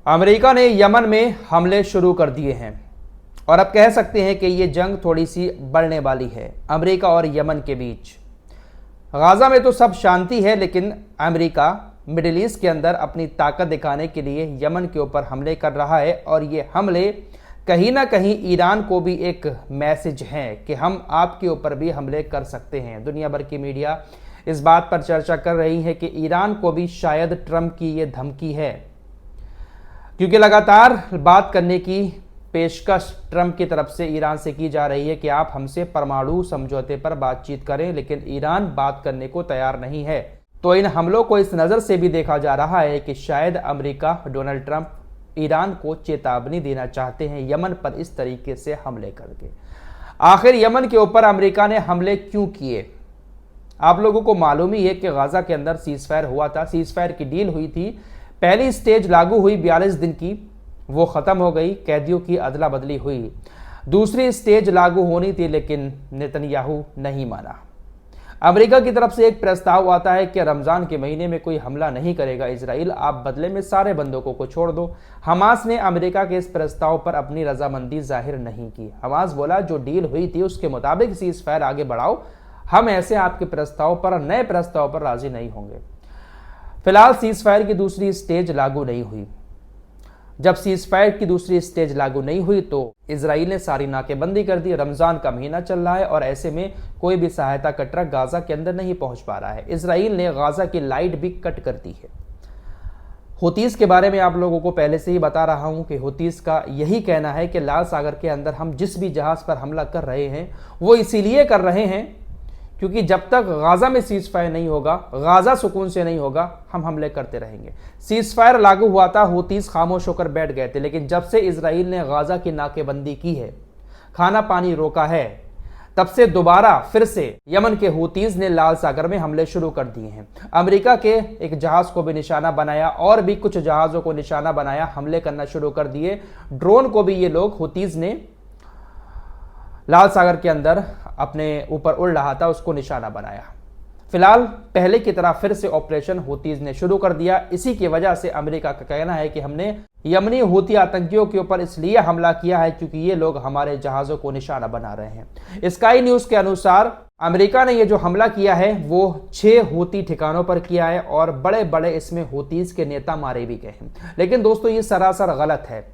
America ने Yemen में हमले शुरू कर दिए हैं और अब कह सकते हैं कि ये जंग थोड़ी सी बढ़ने वाली है अमेरिका और यमन के बीच। गाज़ा में तो सब शांति है, लेकिन अमेरिका मिडिल ईस्ट के अंदर अपनी ताकत दिखाने के लिए यमन के ऊपर हमले कर रहा है और ये हमले कहीं ना कहीं ईरान को भी एक मैसेज है कि हम आपके ऊपर भी हमले कर सकते हैं। दुनिया भर की मीडिया इस बात पर चर्चा कर रही है कि ईरान को भी शायद ट्रंप की ये धमकी है, क्योंकि लगातार बात करने की पेशकश ट्रंप की तरफ से ईरान से की जा रही है कि आप हमसे परमाणु समझौते पर बातचीत करें, लेकिन ईरान बात करने को तैयार नहीं है। तो इन हमलों को इस नज़र से भी देखा जा रहा है कि शायद अमेरिका, डोनाल्ड ट्रंप ईरान को चेतावनी देना चाहते हैं यमन पर इस तरीके से हमले करके। आखिर यमन के ऊपर अमेरिका ने हमले क्यों किए? आप लोगों को मालूम ही है कि गाज़ा के अंदर सीज़फायर हुआ था, सीज़फायर की डील हुई थी। पहली स्टेज लागू हुई 42 दिन की, वो ख़त्म हो गई, कैदियों की अदला बदली हुई। दूसरी स्टेज लागू होनी थी, लेकिन नेतन्याहू नहीं माना। अमेरिका की तरफ से एक प्रस्ताव आता है कि रमज़ान के महीने में कोई हमला नहीं करेगा इजराइल, आप बदले में सारे बंदूकों को छोड़ दो। हमास ने अमेरिका के इस प्रस्ताव पर अपनी रजामंदी जाहिर नहीं की। हमास बोला जो डील हुई थी उसके मुताबिक सीज़फायर आगे बढ़ाओ, हम ऐसे आपके प्रस्ताव पर, नए प्रस्ताव पर राजी नहीं होंगे। फिलहाल सीज़फायर की दूसरी स्टेज लागू नहीं हुई। जब सीज़फायर की दूसरी स्टेज लागू नहीं हुई तो इजराइल ने सारी नाकेबंदी कर दी। रमज़ान का महीना चल रहा है और ऐसे में कोई भी सहायता का ट्रक गाज़ा के अंदर नहीं पहुंच पा रहा है। इजराइल ने गाज़ा की लाइट भी कट कर दी है। हुतीस के बारे में आप लोगों को पहले से ही बता रहा हूं कि हुतीस का यही कहना है कि लाल सागर के अंदर हम जिस भी जहाज़ पर हमला कर रहे हैं वो इसीलिए कर रहे हैं क्योंकि जब तक गाज़ा में सीज़फायर नहीं होगा, गाज़ा सुकून से नहीं होगा, हम हमले करते रहेंगे। सीज़फायर लागू हुआ था, हुतीस खामोश होकर बैठ गए थे, लेकिन जब से इजराइल ने गाज़ा की नाकेबंदी की है, खाना पानी रोका है, तब से दोबारा फिर से यमन के हुतीस ने लाल सागर में हमले शुरू कर दिए हैं। अमेरिका के एक जहाज़ को भी निशाना बनाया और भी कुछ जहाज़ों को निशाना बनाया, हमले करना शुरू कर दिए। ड्रोन को भी ये लोग, हुतीस ने लाल सागर के अंदर अपने ऊपर उड़ रहा था, उसको निशाना बनाया। फिलहाल पहले की तरह फिर से ऑपरेशन हुतीज ने शुरू कर दिया। इसी की वजह से अमेरिका का कहना है कि हमने यमनी हुती आतंकियों के ऊपर इसलिए हमला किया है क्योंकि ये लोग हमारे जहाज़ों को निशाना बना रहे हैं। स्काई न्यूज़ के अनुसार अमेरिका ने ये जो हमला किया है वो 6 हुती ठिकानों पर किया है और बड़े बड़े इसमें हुतीज के नेता मारे भी गए हैं। लेकिन दोस्तों ये सरासर गलत है।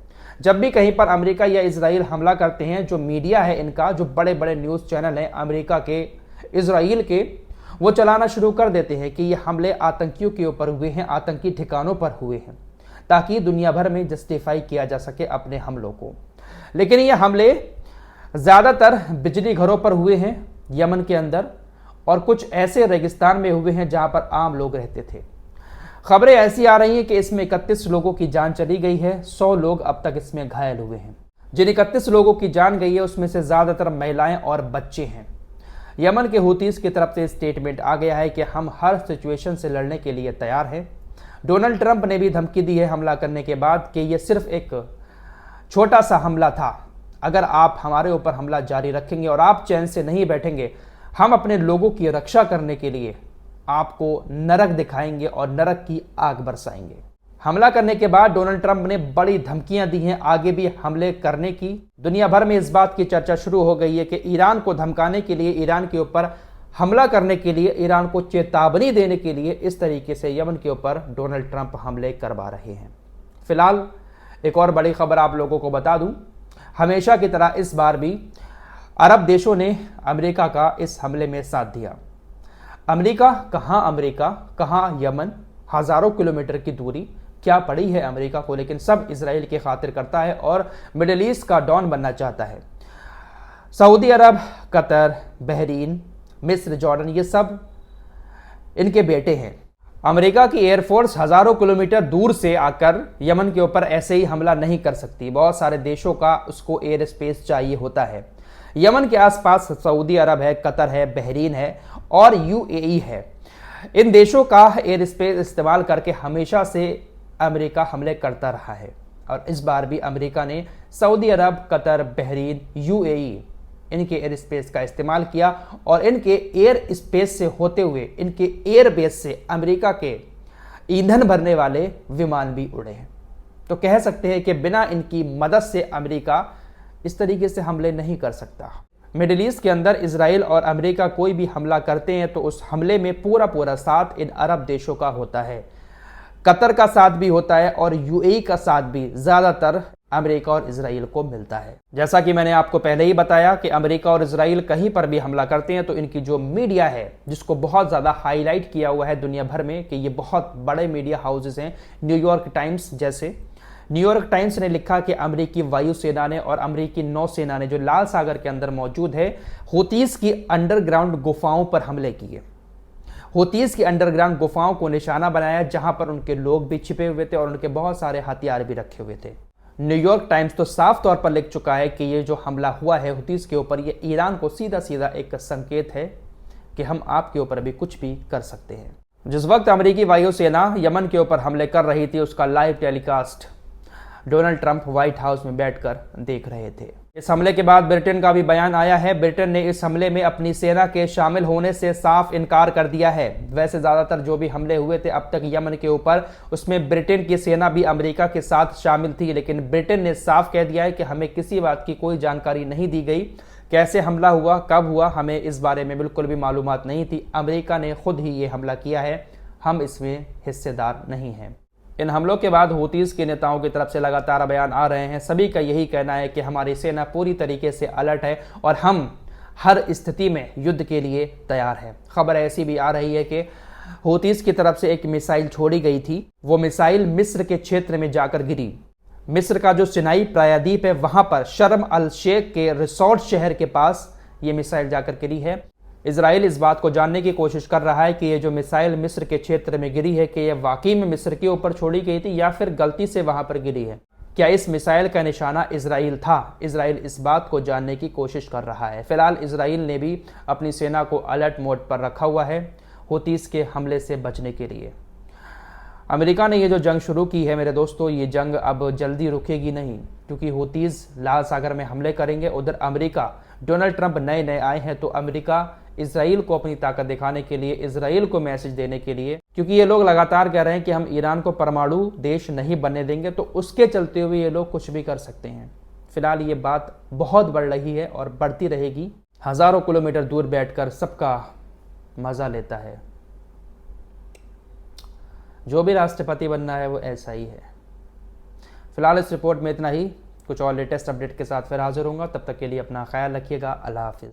जब भी कहीं पर अमेरिका या इजराइल हमला करते हैं, जो मीडिया है इनका, जो बड़े बड़े न्यूज़ चैनल हैं अमेरिका के, इजराइल के, वो चलाना शुरू कर देते हैं कि ये हमले आतंकियों के ऊपर हुए हैं, आतंकी ठिकानों पर हुए हैं, ताकि दुनिया भर में जस्टिफाई किया जा सके अपने हमलों को। लेकिन ये हमले ज़्यादातर बिजली घरों पर हुए हैं यमन के अंदर और कुछ ऐसे रेगिस्तान में हुए हैं जहाँ पर आम लोग रहते थे। खबरें ऐसी आ रही हैं कि इसमें 31 लोगों की जान चली गई है, 100 लोग अब तक इसमें घायल हुए हैं। जिन 31 लोगों की जान गई है उसमें से ज़्यादातर महिलाएं और बच्चे हैं। यमन के हुतीस की तरफ से स्टेटमेंट आ गया है कि हम हर सिचुएशन से लड़ने के लिए तैयार हैं। डोनाल्ड ट्रंप ने भी धमकी दी है हमला करने के बाद कि यह सिर्फ एक छोटा सा हमला था, अगर आप हमारे ऊपर हमला जारी रखेंगे और आप चैन से नहीं बैठेंगे, हम अपने लोगों की रक्षा करने के लिए आपको नरक दिखाएंगे और नरक की आग बरसाएंगे। हमला करने के बाद डोनाल्ड ट्रंप ने बड़ी धमकियां दी हैं आगे भी हमले करने की। दुनिया भर में इस बात की चर्चा शुरू हो गई है कि ईरान को धमकाने के लिए, ईरान के ऊपर हमला करने के लिए, ईरान को चेतावनी देने के लिए इस तरीके से यमन के ऊपर डोनाल्ड ट्रंप हमले करवा रहे हैं। फिलहाल एक और बड़ी खबर आप लोगों को बता दूं, हमेशा की तरह इस बार भी अरब देशों ने अमेरिका का इस हमले में साथ दिया। अमेरिका कहाँ यमन, हज़ारों किलोमीटर की दूरी क्या पड़ी है अमेरिका को, लेकिन सब इजराइल की खातिर करता है और मिडिल ईस्ट का डॉन बनना चाहता है। सऊदी अरब, कतर, बहरीन, मिस्र, जॉर्डन, ये सब इनके बेटे हैं। अमेरिका की एयरफोर्स हज़ारों किलोमीटर दूर से आकर यमन के ऊपर ऐसे ही हमला नहीं कर सकती। बहुत सारे देशों का उसको एयर स्पेस चाहिए होता है। यमन के आसपास सऊदी अरब है, कतर है, बहरीन है और यूएई है। इन देशों का एयर स्पेस इस्तेमाल करके हमेशा से अमेरिका हमले करता रहा है और इस बार भी अमेरिका ने सऊदी अरब, कतर, बहरीन, यूएई, इनके एयर स्पेस का इस्तेमाल किया और इनके एयर स्पेस से होते हुए, इनके एयर बेस से अमेरिका के ईंधन भरने वाले विमान भी उड़े हैं। तो कह सकते हैं कि बिना इनकी मदद से अमेरिका इस तरीके से हमले नहीं कर सकता। मिडिल ईस्ट के अंदर इजराइल और अमेरिका कोई भी हमला करते हैं तो उस हमले में पूरा पूरा साथ इन अरब देशों का होता है, कतर का साथ भी होता है और यूएई का साथ भी ज़्यादातर अमेरिका और इजराइल को मिलता है। जैसा कि मैंने आपको पहले ही बताया कि अमेरिका और इजराइल कहीं पर भी हमला करते हैं तो इनकी जो मीडिया है, जिसको बहुत ज़्यादा हाईलाइट किया हुआ है दुनिया भर में कि ये बहुत बड़े मीडिया हाउसेस हैं, न्यूयॉर्क टाइम्स जैसे, न्यूयॉर्क टाइम्स ने लिखा कि अमेरिकी वायुसेना ने और अमेरिकी नौसेना ने जो लाल सागर के अंदर मौजूद है हूतीस की अंडरग्राउंड गुफाओं पर हमले किए। हूतीस की अंडरग्राउंड गुफाओं को निशाना बनाया जहां पर उनके लोग भी छिपे हुए थे और उनके बहुत सारे हथियार भी रखे हुए थे। न्यूयॉर्क टाइम्स तो साफ तौर पर लिख चुका है कि ये जो हमला हुआ है हूतीस के ऊपर, ये ईरान को सीधा सीधा एक संकेत है कि हम आपके ऊपर भी कुछ भी कर सकते हैं। जिस वक्त अमेरिकी वायुसेना यमन के ऊपर हमले कर रही थी उसका live telecast Donald Trump white house में बैठकर देख रहे थे। इस हमले के बाद ब्रिटेन का भी बयान आया है। ब्रिटेन ने इस हमले में अपनी सेना के शामिल होने से साफ इनकार कर दिया है। वैसे ज़्यादातर जो भी हमले हुए थे अब तक यमन के ऊपर, उसमें ब्रिटेन की सेना भी अमेरिका के साथ शामिल थी, लेकिन ब्रिटेन ने साफ कह दिया है कि हमें किसी बात की कोई जानकारी नहीं दी गई, कैसे हमला हुआ, कब हुआ, हमें इस बारे में बिल्कुल भी मालूमात नहीं थी। अमेरिका ने खुद ही ये हमला किया है, हम इसमें हिस्सेदार नहीं हैं। इन हमलों के बाद हूतीस के नेताओं की तरफ से लगातार बयान आ रहे हैं। सभी का यही कहना है कि हमारी सेना पूरी तरीके से अलर्ट है और हम हर स्थिति में युद्ध के लिए तैयार है। खबर ऐसी भी आ रही है कि हूतीस की तरफ से एक मिसाइल छोड़ी गई थी, वो मिसाइल मिस्र के क्षेत्र में जाकर गिरी। मिस्र का जो सिनाई प्रायद्वीप है वहां पर शर्म अल शेख के रिसोर्ट शहर के पास ये मिसाइल जाकर गिरी है। इजराइल इस बात को जानने की कोशिश कर रहा है कि ये जो मिसाइल मिस्र के क्षेत्र में गिरी है कि ये वाकई में मिस्र के ऊपर छोड़ी गई थी या फिर गलती से वहां पर गिरी है। क्या इस मिसाइल का निशाना इजराइल था? इजराइल इस बात को जानने की कोशिश कर रहा है। फिलहाल इजराइल ने भी अपनी सेना को अलर्ट मोड पर रखा हुआ है हूतीस के हमले से बचने के लिए। अमेरिका ने ये जो जंग शुरू की है मेरे दोस्तों, ये जंग अब जल्दी रुकेगी नहीं, क्योंकि हूतीस लाल सागर में हमले करेंगे। उधर अमेरिका, डोनाल्ड ट्रंप नए नए आए हैं तो अमेरिका इजराइल को अपनी ताकत दिखाने के लिए, इजराइल को मैसेज देने के लिए, क्योंकि ये लोग लगातार कह रहे हैं कि हम ईरान को परमाणु देश नहीं बनने देंगे, तो उसके चलते हुए ये लोग कुछ भी कर सकते हैं। फिलहाल ये बात बहुत बढ़ रही है और बढ़ती रहेगी। हजारों किलोमीटर दूर बैठकर सबका मजा लेता है। जो भी राष्ट्रपति बनना है वो ऐसा ही है। फिलहाल इस रिपोर्ट में इतना ही। कुछ और लेटेस्ट अपडेट के साथ फिर हाजिर होऊंगा। तब तक के लिए अपना ख्याल रखिएगा। अल्लाह हाफिज़।